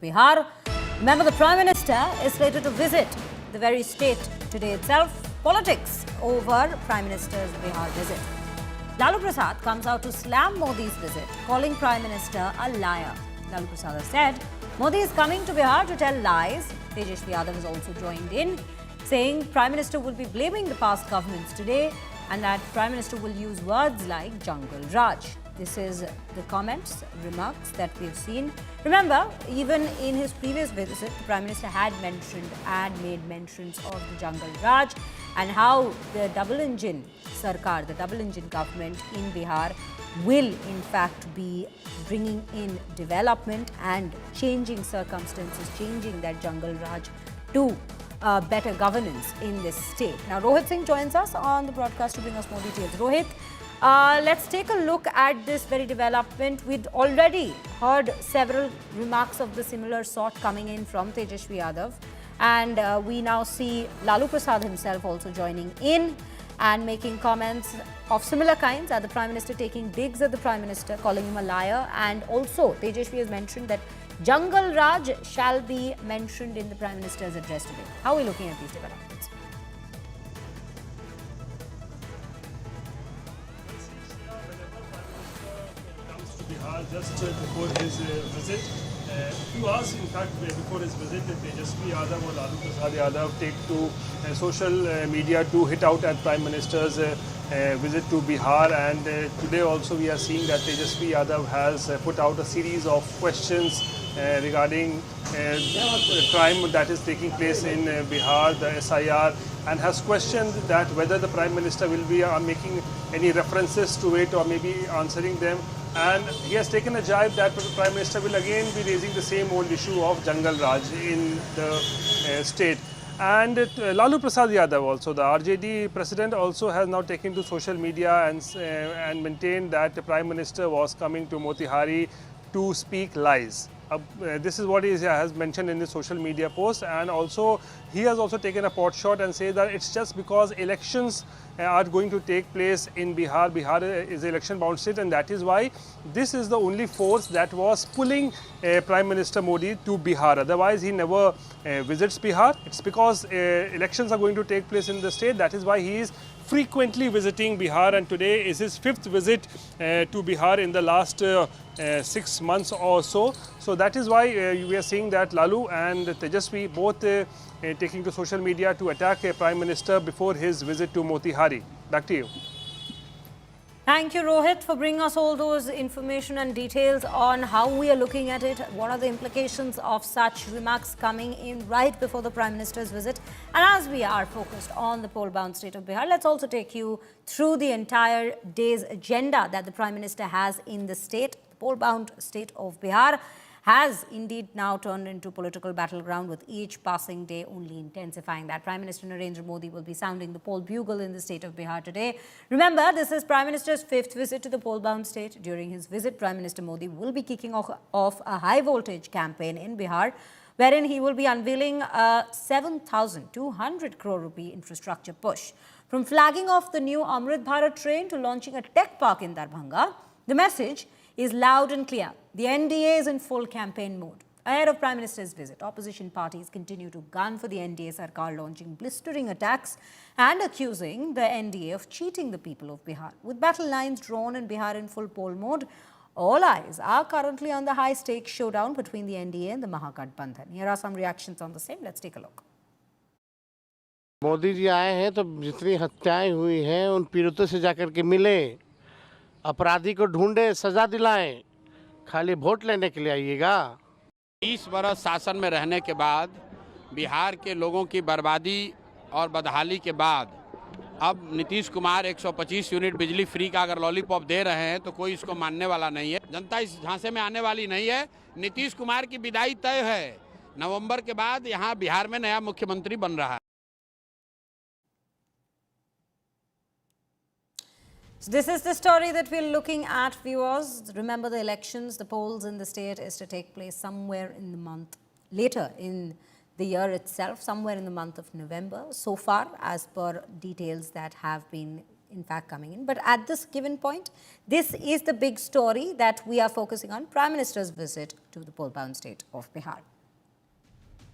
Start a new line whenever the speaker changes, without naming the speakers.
Bihar. Remember, the Prime Minister is slated to visit the very state today itself. Politics over Prime Minister's Bihar visit. Lalu Prasad comes out to slam Modi's visit, calling Prime Minister a liar. Lalu Prasad has said Modi is coming to Bihar to tell lies. Tejashwi Yadav has also joined in, saying Prime Minister will be blaming the past governments today and that Prime Minister will use words like Jungle Raj. This is the comments, remarks that we have seen. Remember, even in his previous visit, the Prime Minister had mentioned and made mentions of the Jungle Raj and how the double-engine Sarkar, the double-engine government in Bihar will in fact be bringing in development and changing circumstances, changing that Jungle Raj to better governance in this state. Now, Rohit Singh joins us on the broadcast to bring us more details. Rohit, let's take a look at this very development. We'd already heard several remarks of the similar sort coming in from Tejashwi Yadav, and we now see Lalu Prasad himself also joining in and making comments of similar kinds. The Prime Minister taking digs at the Prime Minister, calling him a liar, and also Tejashwi has mentioned that Jungle Raj shall be mentioned in the Prime Minister's address today. How are we looking at these developments?
Bihar just before his visit. He was, in fact, before his visit, Tejashwi Yadav or Lalu Prasad Yadav take to social media to hit out at Prime Minister's visit to Bihar. And today also we are seeing that Tejashwi Yadav has put out a series of questions regarding the crime that is taking place in Bihar, the SIR, and has questioned that whether the Prime Minister will be making any references to it or maybe answering them. And he has taken a jibe that the Prime Minister will again be raising the same old issue of Jungle Raj in the state. And Lalu Prasad Yadav also, the RJD president, also has now taken to social media and maintained that the Prime Minister was coming to Motihari to speak lies. This is what he has mentioned in the social media post, and also he has also taken a pot shot and said that it's just because elections are going to take place in Bihar. Bihar is an election-bound state, and that is why this is the only force that was pulling Prime Minister Modi to Bihar. Otherwise, he never visits Bihar. It's because elections are going to take place in the state. That is why he is frequently visiting Bihar, and today is his 5th visit to Bihar in the last 6 months or so. So that is why we are seeing that Lalu and Tejashwi both taking to social media to attack a Prime Minister before his visit to Motihari. Back to you.
Thank you, Rohit, for bringing us all those information and details on how we are looking at it. What are the implications of such remarks coming in right before the Prime Minister's visit? And as we are focused on the poll-bound state of Bihar, let's also take you through the entire day's agenda that the Prime Minister has in the state. The poll-bound state of Bihar has indeed now turned into political battleground, with each passing day only intensifying that. Prime Minister Narendra Modi will be sounding the poll bugle in the state of Bihar today. Remember, this is Prime Minister's 5th visit to the poll-bound state. During his visit, Prime Minister Modi will be kicking off a high-voltage campaign in Bihar, wherein he will be unveiling a 7,200 crore rupee infrastructure push. From flagging off the new Amrit Bharat train to launching a tech park in Darbhanga, the message is loud and clear. The NDA is in full campaign mode. Ahead of Prime Minister's visit, opposition parties continue to gun for the NDA Sarkar, launching blistering attacks and accusing the NDA of cheating the people of Bihar. With battle lines drawn in Bihar in full poll mode, all eyes are currently on the high-stakes showdown between the NDA and the Mahagathbandhan. Here are some reactions on the same. Let's take a look.
Modi ji आए हैं तो जितनी हत्याएं हुई हैं उन पीड़ितों से जाकर के मिले, अपराधी को ढूंढे, सजा दिलाएं, खाली वोट लेने के लिए आइएगा।
20 बरस शासन में रहने के बाद, बिहार के लोगों की बर्बादी और बदहाली के बाद अब नीतीश कुमार 125 यूनिट बिजली फ्री का अगर लॉलीपॉप दे रहे हैं तो कोई इसको मानने वाला नहीं है। जनता इस झांसे में आने वाली नहीं है। नीतीश कुमार की विदाई तय है। नवंबर के बाद यहाँ बिहार में नया मुख्यमंत्री बन रहा है।
So this is the story that we're looking at, viewers. Remember, the elections, the polls in the state is to take place somewhere in the month, later in the year itself, somewhere in the month of November. So far, as per details that have been in fact, coming in. But at this given point, this is the big story that we are focusing on, Prime Minister's visit to the poll-bound state of Bihar.